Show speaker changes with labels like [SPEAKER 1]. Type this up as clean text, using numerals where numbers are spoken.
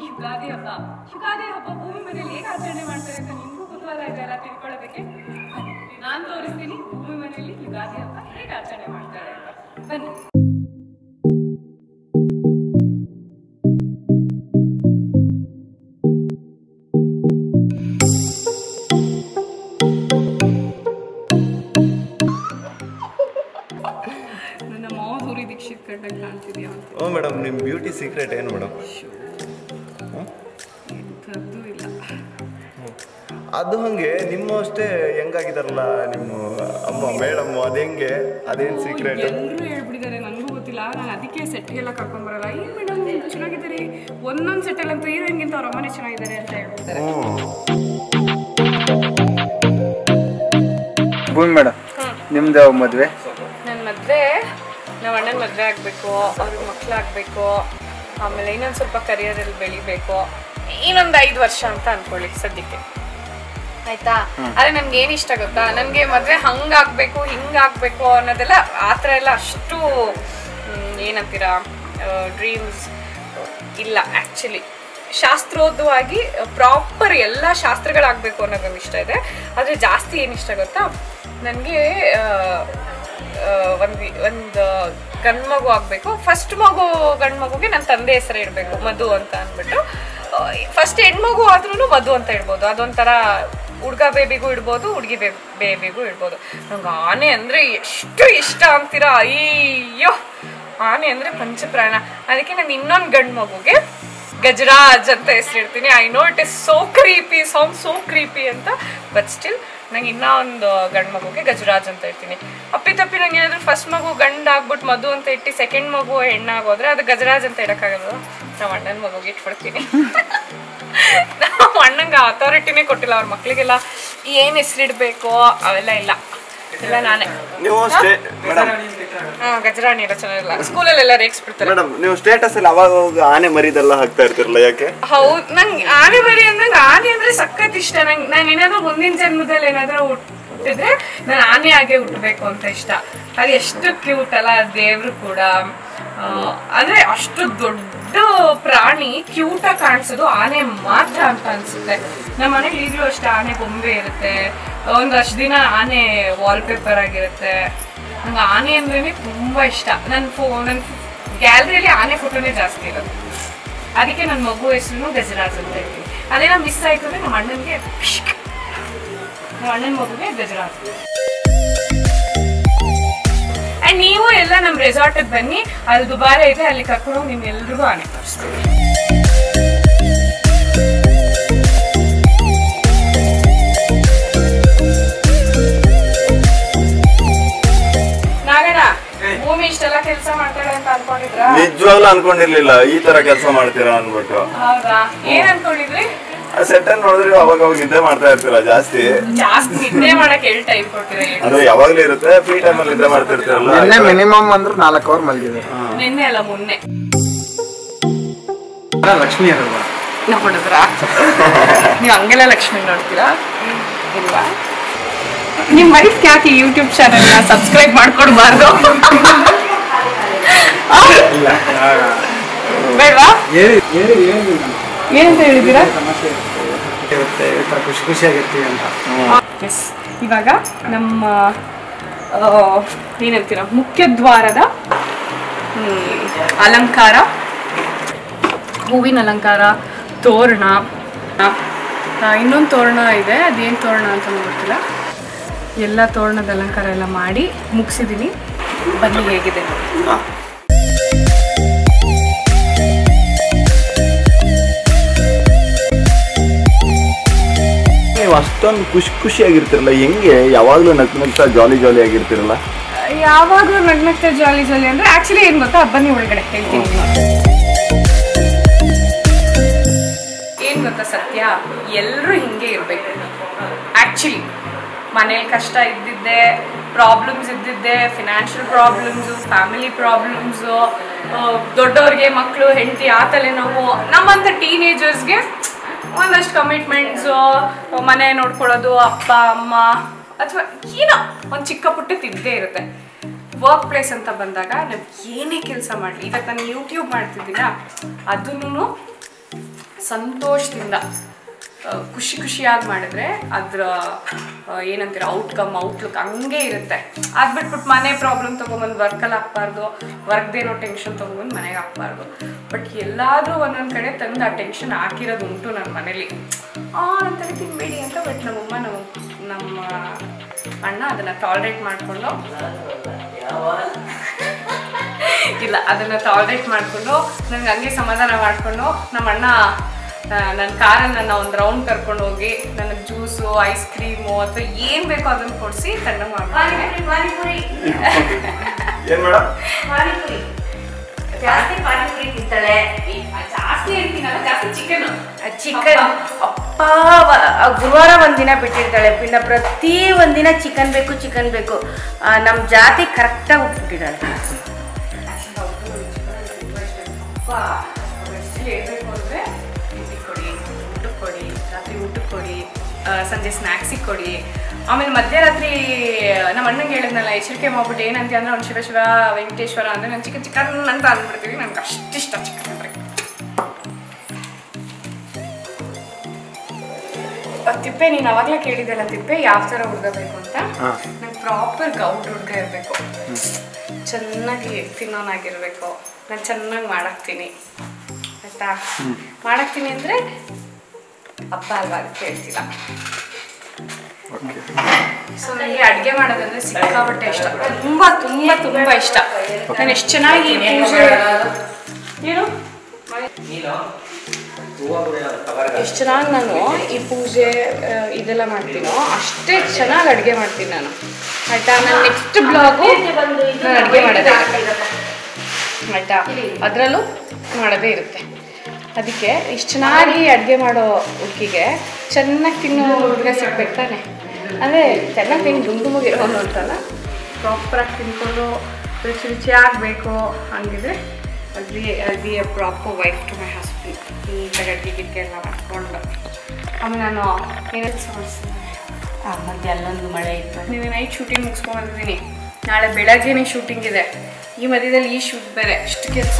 [SPEAKER 1] ಯುಗಾದಿ ಹಬ್ಬ. ಯುಗಾದಿ ಹಬ್ಬ ಭೂಮಿ ಮನೆಯಲ್ಲಿ ಹೇಗೆ ಆಚರಣೆ ಮಾಡ್ತಾರೆ ಅಂತ ನಿಮಗೂ ಕುತೂಹಲ ಇದೆಯಲ್ಲ ತಿಳ್ಕೊಳ್ಳೋದಕ್ಕೆ. ನಾನು ತೋರಿಸ್ತೀನಿ ಭೂಮಿ ಮನೆಯಲ್ಲಿ ಯುಗಾದಿ ಹಬ್ಬ ಹೇಗೆ ಆಚರಣೆ ಮಾಡ್ತಾರೆ ಅಂತ. ಬನ್ನಿ.
[SPEAKER 2] ಓ ಮೇಡಮ್, ನಿಮ್ಮ ಬ್ಯೂಟಿ ಸೀಕ್ರೆಟ್ ಏನು ಮೇಡಮ್? ಅದು ಹಂಗೆ ನಿಮ್ಮ ಅಷ್ಟೇ ಹೆಂಗಾಗಿದಾರಲ್ಲ ನಿಮ್ಮ ಅಮ್ಮ ಮೇಡಮ್, ಅದು ಹೆಂಗೆ, ಅದೇನು ಸೀಕ್ರೆಟ್?
[SPEAKER 1] ಎಲ್ಲರೂ ಹೇಳ್ಬಿಟ್ಟಿದ್ದಾರೆ, ನನಗೂ ಗೊತ್ತಿಲ್ಲ. ನಾನು ಅದಕ್ಕೆ ಸೆಟ್ಗೆಲ್ಲ ಕರ್ಕೊಂಡ್ ಬರಲ್ಲ. ಏನು ಮೇಡಮ್ ಚೆನ್ನಾಗಿದ್ದೀರಿ, ಒಂದೊಂದು ಸೆಟ್ಟಲ್ಲಿ ಅಂತೂ ಹೀರೋಯಿನ್ಗಿಂತ ಅವ್ರ ಅಮ್ಮನೇ ಚೆನ್ನಾಗಿದ್ದಾರೆ ಅಂತ ಹೇಳ್ಬಿಡ್ತಾರೆ.
[SPEAKER 3] ಭೂಮಿ ಮೇಡಮ್, ನಿಮ್ದು ಮದುವೆ?
[SPEAKER 1] ನನ್ನ ಮದುವೆ ನಮ್ಮ ಅಣ್ಣನ ಮದುವೆ ಆಗಬೇಕು, ಅವ್ರಿಗೆ ಮಕ್ಕಳಾಗಬೇಕು, ಆಮೇಲೆ ಇನ್ನೊಂದು ಸ್ವಲ್ಪ ಕರಿಯರಲ್ಲಿ ಬೆಳಿಬೇಕು, ಇನ್ನೊಂದು 5 ವರ್ಷ ಅಂತ ಅಂದ್ಕೊಳ್ಳಿ ಸದ್ಯಕ್ಕೆ, ಆಯ್ತಾ? ಆದರೆ ನನ್ಗೆ ಏನು ಇಷ್ಟ ಗೊತ್ತಾ, ನನಗೆ ಮದುವೆ ಹಂಗಾಗಬೇಕು ಹಿಂಗಾಗಬೇಕು ಅನ್ನೋದೆಲ್ಲ ಆ ಥರ ಎಲ್ಲ ಅಷ್ಟು ಏನಂತೀರಾ ಡ್ರೀಮ್ಸ್ ಇಲ್ಲ. ಆ್ಯಕ್ಚುಲಿ ಶಾಸ್ತ್ರೋದ್ಧವಾಗಿ ಪ್ರಾಪರ್ ಎಲ್ಲ ಶಾಸ್ತ್ರಗಳಾಗಬೇಕು ಅನ್ನೋದು ನನಗೆ ಇಷ್ಟ ಇದೆ. ಆದರೆ ಜಾಸ್ತಿ ಏನು ಇಷ್ಟ ಗೊತ್ತಾ, ನನಗೆ ಒಂದು ಗಂಡು ಮಗು ಆಗಬೇಕು. ಫಸ್ಟ್ ಗಂಡು ಮಗುಗೆ ನನ್ನ ತಂದೆ ಹೆಸರು ಇಡಬೇಕು, ಮಧು ಅಂತ ಅಂದ್ಬಿಟ್ಟು. ಫಸ್ಟ್ ಹೆಣ್ಮಗು ಆದ್ರೂ ಮಧು ಅಂತ ಇಡ್ಬೋದು. ಅದೊಂಥರ ಹುಡುಗ ಬೇಬಿಗೂ ಇಡ್ಬೋದು, ಹುಡುಗಿ ಬೇಬಿಗೂ ಇಡ್ಬೋದು. ನಂಗೆ ಆನೆ ಅಂದರೆ ಎಷ್ಟು ಇಷ್ಟ ಅಂತೀರಾ, ಅಯ್ಯೋ ಆನೆ ಅಂದರೆ ಪಂಚಪ್ರಾಣ. ಅದಕ್ಕೆ ನಾನು ಇನ್ನೊಂದು ಗಂಡು ಮಗುಗೆ ಗಜರಾಜ್ ಅಂತ ಹೆಸರಿಡ್ತೀನಿ. I know it is so creepy, sound so creepy ಅಂತ, ಬಟ್ ಸ್ಟಿಲ್ ನಂಗೆ ಇನ್ನೂ ಒಂದು ಗಂಡು ಮಗುಗೆ ಗಜರಾಜ್ ಅಂತ ಇರ್ತೀನಿ. ಅಪ್ಪಿತಪ್ಪಿ ನಂಗೆ ಏನಾದರೂ ಫಸ್ಟ್ ಮಗು ಗಂಡು ಆಗ್ಬಿಟ್ಟು ಮಧು ಅಂತ ಇಟ್ಟು ಸೆಕೆಂಡ್ ಮಗು ಹೆಣ್ಣಾಗೋದ್ರೆ ಅದು ಗಜರಾಜ್ ಅಂತ ಇಡೋಕ್ಕಾಗಲ್ಲ. ನಾವು ಅಣ್ಣನ ಮಗುಗೆ ಇಟ್ಬಿಡ್ತೀನಿ. ನಮ್ಮ ಅಣ್ಣಂಗೆ ಅಥಾರಿಟಿನೇ ಕೊಟ್ಟಿಲ್ಲ ಅವ್ರ ಮಕ್ಳಿಗೆಲ್ಲ ಏನು ಹೆಸರಿಡ್ಬೇಕು ಅವೆಲ್ಲ ಇಲ್ಲ, ಇಲ್ಲ ನಾನೇ. ಗಜರಾಣಿ ಎಲ್ಲ ಚೆನ್ನಾಗಿಲ್ಲ, ಸ್ಕೂಲಲ್ಲೆಲ್ಲ ರೇಗಿಸ್ಬಿಡ್ತಾರೆ.
[SPEAKER 2] ಮೇಡಮ್, ನೀವು ಸ್ಟೇಟಸ್ ಅಲ್ಲಿ ಅವಾಗ ಆನೆ ಮರಿದೆಲ್ಲ ಹಾಕ್ತಾ ಇರ್ತಿರಲ್ಲ, ಯಾಕೆ?
[SPEAKER 1] ಹೌದು, ನಂಗೆ ಆನೆ ಮರಿ ಅಂದ್ರೆ ಆನೆ ಅಂದ್ರೆ ಸಖತ್ ಇಷ್ಟ. ನಾನು ಏನಾದ್ರು ಮುಂದಿನ ಜನ್ಮದಲ್ಲಿ ಏನಾದ್ರು ಹುಟ್ಟಿದ್ರೆ ನಾನು ಆನೆ ಹಾಗೆ ಹುಟ್ಟಬೇಕು ಅಂತ ಇಷ್ಟ. ಅದು ಎಷ್ಟು ಕ್ಯೂಟ್ ಅಲ್ಲ ದೇವ್ರು ಕೂಡ. ಅಂದ್ರೆ ಅಷ್ಟು ದೊಡ್ಡ ಪ್ರಾಣಿ ಕ್ಯೂಟಾಗಿ ಕಾಣಿಸೋದು ಆನೆ ಮಾತ್ರ ಅಂತ ಅನ್ಸುತ್ತೆ. ನಮ್ಮ ಮನೇಲಿ ಈಗಲೂ ಅಷ್ಟೇ ಆನೆ ಗೊಂಬೆ ಇರುತ್ತೆ, ಒಂದಷ್ಟು ದಿನ ಆನೆ ವಾಲ್ಪೇಪರ್ ಆಗಿರುತ್ತೆ. ನಂಗೆ ಆನೆ ಅಂದ್ರೇ ತುಂಬಾ ಇಷ್ಟ. ನನ್ನ ಗ್ಯಾಲರಿಯಲ್ಲಿ ಆನೆ ಫೋಟೋನೇ ಜಾಸ್ತಿ ಇರೋದು. ಅದಕ್ಕೆ ನನ್ನ ಮಗು ಹೆಸರು ಗಜರಾಜ್ ಅಂತ ಹೇಳ್ತೀನಿ. ಅದೇನೋ ಮಿಸ್ ಆಯ್ತು ಅಂದ್ರೆ ನಮ್ಮ ಅಣ್ಣನ ಮಗುಗೆ ಗಜರಾಜ್. ಅಂಡ್ ನೀವು ಎಲ್ಲ ನಮ್ಮ ರೆಸಾರ್ಟಿಗೆ ಬನ್ನಿ, ಅಲ್ಲಿ ದುಬಾರಿ ಇದೆ, ಅಲ್ಲಿ ಕರ್ಕೊಂಡು ನಿಮ್ಮೆಲ್ರಿಗೂ ಆನೆ ತೋರಿಸ್ತೀವಿ. ಭೂಮಿ ಇಷ್ಟೆಲ್ಲ ಕೆಲಸ ಮಾಡ್ತಾಳೆ ಅಂತ ಅನ್ಕೊಂಡಿದ್ರ?
[SPEAKER 2] ನಿಜವಾಗ್ಲೂ ಅನ್ಕೊಂಡಿರ್ಲಿಲ್ಲ ಈ ತರ ಕೆಲಸ ಮಾಡ್ತೀರಾ ಅನ್ಬಿಟ್ಟು.
[SPEAKER 1] ಹೌದಾ? ಏನ್ ಅನ್ಕೊಂಡಿದ್ರಿ?
[SPEAKER 2] ಸೆಟ್ ಅನ್ನು ನೋಡಿದ್ರೆ ಅವಾಗ ನಿದ್ದೆ ಮಾಡ್ತಾ ಇರ್ತೀರಾ? ಜಾಸ್ತಿ
[SPEAKER 1] ನಿದ್ದೆ ಮಾಡಕ್ ಎಲ್ಲಿ ಟೈಮ್ ಕೊಡ್ತೀರಾ?
[SPEAKER 2] ಅಂದ್ರೆ ಯಾವಾಗ್ಲೂ ಇರುತ್ತೆ, ಫ್ರೀ ಟೈಮ್ ಅಲ್ಲಿ ನಿದ್ದೆ ಮಾಡ್ತಿರ್ತೀರಲ್ಲ.
[SPEAKER 3] ಮಿನಿಮಮ್ ಅಂದ್ರೆ 4 ಅವರ್ ಮಲಗಿದೆ.
[SPEAKER 1] ನಿನ್ನೆ ಅಲ್ಲ ಮೊನ್ನೆ.
[SPEAKER 3] ಲಕ್ಷ್ಮಿ ಅಲ್ವಾ
[SPEAKER 1] ನೋಡಿದ್ರ? ನೀವು ಹಂಗೆಲ್ಲ ಲಕ್ಷ್ಮಿ ನೋಡ್ತೀರಾ ಇಲ್ವಾ? ನಿಮ್ ವೈಫ್ ಯಾಕೆ ಯೂಟ್ಯೂಬ್ ಚಾನೆಲ್ ನ ಸಬ್ಸ್ಕ್ರೈಬ್ ಮಾಡ್ಕೊಡ್ಬಾರ್ದು? ಬೇಡವಾ? ಏನಂತ ಹೇಳಿದ್ದೀರಾ?
[SPEAKER 3] ಖುಷಿ ಖುಷಿಯಾಗಿರ್ತೀವಿ ಅಂತ.
[SPEAKER 1] ಇವಾಗ ನಮ್ಮ ಏನಂತೀರ ಮುಖ್ಯದ್ವಾರದ ಅಲಂಕಾರ, ಹೂವಿನ ಅಲಂಕಾರ, ತೋರಣ, ಇನ್ನೊಂದು ತೋರಣ ಇದೆ, ಅದೇನು ತೋರಣ ಅಂತ ಗೊತ್ತಿಲ್ಲ. ಎಲ್ಲ ತೋರಣದ ಅಲಂಕಾರ ಎಲ್ಲ ಮಾಡಿ ಮುಗಿಸಿದ್ದೀನಿ. ಬನ್ನಿ ಹೇಗಿದೆ ನೋಡಿ.
[SPEAKER 2] ನೀವು ಅಷ್ಟೊಂದು ಖುಷಿಯಾಗಿರ್ತಿರಲ್ಲ, ಹೆಂಗೆ ಯಾವಾಗ್ಲೂ ನಗ್ನಗ್ತಾ ಜಾಲಿ ಆಗಿರ್ತಿರಲ್ಲ?
[SPEAKER 1] ಯಾವಾಗಲೂ ನಗ್ನಗ್ತಾ ಜಾಲಿ ಅಂದ್ರೆ ಆಕ್ಚುಲಿ ಏನ್ ಗೊತ್ತಾ, ಬನ್ನಿ ಒಳಗಡೆ ಹೇಳ್ತೀನಿ. ಏನ್ ಗೊತ್ತಾ ಸತ್ಯ, ಎಲ್ಲರೂ ಹಿಂಗೆ ಇರ್ಬೇಕು. ಆಕ್ಚುಲಿ ಮನೇಲಿ ಕಷ್ಟ ಇದ್ದಿದ್ದೆ, ಪ್ರಾಬ್ಲಮ್ಸ್ ಇದ್ದಿದ್ದೆ, ಫಿನಾನ್ಷಿಯಲ್ ಪ್ರಾಬ್ಲಮ್ಸು, ಫ್ಯಾಮಿಲಿ ಪ್ರಾಬ್ಲಮ್ಸು, ದೊಡ್ಡವ್ರಿಗೆ ಮಕ್ಕಳು ಹೆಂಡತಿ ಆ ತಲೆನೋವು. ನಮ್ಮಂಥ ಟೀನೇಜರ್ಸ್ಗೆ ಒಂದಷ್ಟು ಕಮಿಟ್ಮೆಂಟ್ಸು, ಮನೆ ನೋಡ್ಕೊಳ್ಳೋದು, ಅಪ್ಪ ಅಮ್ಮ ಅಥವಾ ಏನೋ ಒಂದು ಚಿಕ್ಕ ಪುಟ್ಟದಿದ್ದೇ ಇರುತ್ತೆ. ವರ್ಕ್ ಪ್ಲೇಸ್ ಅಂತ ಬಂದಾಗ ನಾವು ಏನೇ ಕೆಲಸ ಮಾಡಲಿ, ಇವತ್ತು ನಾನು ಯೂಟ್ಯೂಬ್ ಮಾಡ್ತಿದ್ದೀನ, ಅದನ್ನು ಸಂತೋಷದಿಂದ ಖುಷಿ ಖುಷಿಯಾಗಿ ಮಾಡಿದ್ರೆ ಅದ್ರ ಏನಂತೀರ ಔಟ್ಲುಕ್ ಹಂಗೆ ಇರುತ್ತೆ. ಅದು ಬಿಟ್ಬಿಟ್ಟು ಮನೆ ಪ್ರಾಬ್ಲಮ್ ತೊಗೊಂಬಂದು ವರ್ಕಲ್ಲಿ ಹಾಕ್ಬಾರ್ದು, ವರ್ಕ್ದೇನೋ ಟೆನ್ಷನ್ ತೊಗೊಂಬಂದು ಮನೆಗೆ ಹಾಕ್ಬಾರ್ದು. ಬಟ್ ಎಲ್ಲಾದರೂ ಒಂದೊಂದು ಕಡೆ ತಂದು ಆ ಟೆನ್ಷನ್ ಹಾಕಿರೋದು ಉಂಟು ನನ್ನ ಮನೇಲಿ. ನಂತರ ತಿನ್ಬೇಡಿ ಅಂತ. ಬಟ್ ನಮ್ಮಮ್ಮ ನಮ್ಮ ಅಣ್ಣ ಅದನ್ನು ಟಾಲ್ರೇಟ್ ಮಾಡಿಕೊಂಡು ಇಲ್ಲ ಅದನ್ನು ಟಾಲ್ರೇಟ್ ಮಾಡಿಕೊಂಡು ನನಗೆ ಹಂಗೆ ಸಮಾಧಾನ ಮಾಡಿಕೊಂಡು ನಮ್ಮ ಅಣ್ಣ ನನ್ನ ಕಾರಲ್ಲಿ ನನ್ನ ಒಂದು ರೌಂಡ್ ಕರ್ಕೊಂಡು ಹೋಗಿ ನನಗೆ ಜ್ಯೂಸು, ಐಸ್ ಕ್ರೀಮು ಅಥವಾ ಏನು ಬೇಕೋ ಅದನ್ನು ಕೊಡಿಸಿ ತಣ್ಣಗೆ ಮಾಡ್ತೀನಿ.
[SPEAKER 4] ಪಾನಿಪುರಿ
[SPEAKER 2] ಏನ್ ಮೇಡಮ್?
[SPEAKER 4] ಪಾನಿಪುರಿ ಜಾಸ್ತಿ ಪಾನಿಪುರಿ ತಿಂತಾಳೆ.
[SPEAKER 1] ಜಾಸ್ತಿ ಹೇಳ್ತೀನಲ್ಲ, ಜಾಸ್ತಿ ಚಿಕನ್
[SPEAKER 4] ಅಪ್ಪ ಗುರುವಾರ ಒಂದಿನ ಬಿಟ್ಟಿರ್ತಾಳೆ, ಪಿಂಡ ಪ್ರತಿ ಒಂದಿನ ಚಿಕನ್ ಬೇಕು. ನಮ್ಮ ಜಾತಿ ಕರೆಕ್ಟಾಗಿ ಉಟ್ಬಿಟ್ಟಿದ್ದಾಳೆ.
[SPEAKER 1] ಹೇಳ್ಬೇಕು ಅಂದರೆ ಊಟಕ್ಕೆ ಕೊಡಿ, ರಾತ್ರಿ ಊಟಕ್ಕೆ ಕೊಡಿ, ಸಂಜೆ ಸ್ನ್ಯಾಕ್ಸಿಗೆ ಕೊಡಿ. ಆಮೇಲೆ ಮಧ್ಯರಾತ್ರಿ ನಮ್ಮ ಅಣ್ಣಂಗೆ ಹೇಳಿದ್ನಲ್ಲ, ಎಚ್ಚರಿಕೆ ಮಾಡ್ಬಿಟ್ಟು ಏನಂತ ಅಂದ್ರೆ ಅವ್ನು ಶಿವ ವೆಂಕಟೇಶ್ವರ ಅಂದರೆ ನಾನು ಚಿಕನ್ ಅಂತ ಅಂದ್ಬಿಡ್ತೀವಿ. ನನಗೆ ಅಷ್ಟಿಷ್ಟ ಚಿಕನ್ ಅಂದರೆ. ತಿಪ್ಪೆ ನೀನು ಅವಾಗಲೇ ಕೇಳಿದ್ದೆಲ್ಲ ತಿಪ್ಪೆ ಯಾವ ಥರ ಹುಡ್ಗಬೇಕು ಅಂತ. ನಂಗೆ ಪ್ರಾಪರ್ ಗೌಡ್ ಹುಡ್ಗ ಇರಬೇಕು, ಚೆನ್ನಾಗಿ ತಿನ್ನೋನಾಗಿರ್ಬೇಕು. ನಾನು ಚೆನ್ನಾಗಿ ಮಾಡಾಕ್ತೀನಿ ಆಯ್ತಾ. ಮಾಡಾಕ್ತೀನಿ ಅಂದರೆ ಹಬ್ಬ ಅಲ್ವಾ, ಅದಕ್ಕೆ ಹೇಳ್ತಿಲ್ಲ. ಸೊ ನನಗೆ ಅಡುಗೆ ಮಾಡೋದಂದ್ರೆ ಸಿಕ್ಕಾಪಟ್ಟೆ ಇಷ್ಟ, ತುಂಬ ತುಂಬ ತುಂಬ ಇಷ್ಟ. ನಾನು ಎಷ್ಟು ಚೆನ್ನಾಗಿ ಪೂಜೆ ಏನು ಎಷ್ಟು ಚೆನ್ನಾಗಿ ನಾನು ಈ ಪೂಜೆ ಇದೆಲ್ಲ ಮಾಡ್ತೀನೋ ಅಷ್ಟೇ ಚೆನ್ನಾಗಿ ಅಡುಗೆ ಮಾಡ್ತೀನಿ ನಾನು ಆಯಿತಾ. ನನ್ನ ನೆಕ್ಸ್ಟ್ ಬ್ಲಾಗು ನಾನು ಅಡುಗೆ ಮಾಡೋದೇ ಆಯಿತಾ, ಅದರಲ್ಲೂ ಮಾಡೋದೇ ಇರುತ್ತೆ. ಅದಕ್ಕೆ ಇಷ್ಟು ಚೆನ್ನಾಗಿ ಅಡುಗೆ ಮಾಡೋ ಹುಡುಗಿಗೆ ಚೆನ್ನಾಗಿ ತಿನ್ನೋ ಹುಡುಗ ಸಿಗ್ಬೇಕು ತಾನೆ. ಅಂದರೆ ಚೆನ್ನಾಗಿ ತಿಂದು ದುಂಡುಮುಗಿರೋನು ಅಂತಲ್ಲ, ಪ್ರಾಪರಾಗಿ ತಿನ್ಕೊಂಡು ರುಚಿ ಆಗಬೇಕು. ಹಂಗಿದ್ರೆ I'll be a proper wife to my husband. ಈ ಕಡೆ ಅಡುಗೆ ಎಲ್ಲ ಮಾಡ್ಕೊಂಡು ಆಮೇಲೆ ನಾನು ಏನಾದ್ರು ಸಮಸ್ಯೆ
[SPEAKER 4] ಮತ್ತೆ ಅಲ್ಲೊಂದು ಮಳೆ ಇತ್ತು.
[SPEAKER 1] ನೀನು ನೈಟ್ ಶೂಟಿಂಗ್ ಮುಗಿಸ್ಕೊಂಡು ಬಂದಿದ್ದೀನಿ. ನಾಳೆ ಬೆಳಗ್ಗೆನೇ ಶೂಟಿಂಗ್ ಇದೆ. ಈ ಮಧ್ಯದಲ್ಲಿ ಈ ಶೂಟ್ ಬೇರೆ, ಅಷ್ಟು ಕೆಲಸ.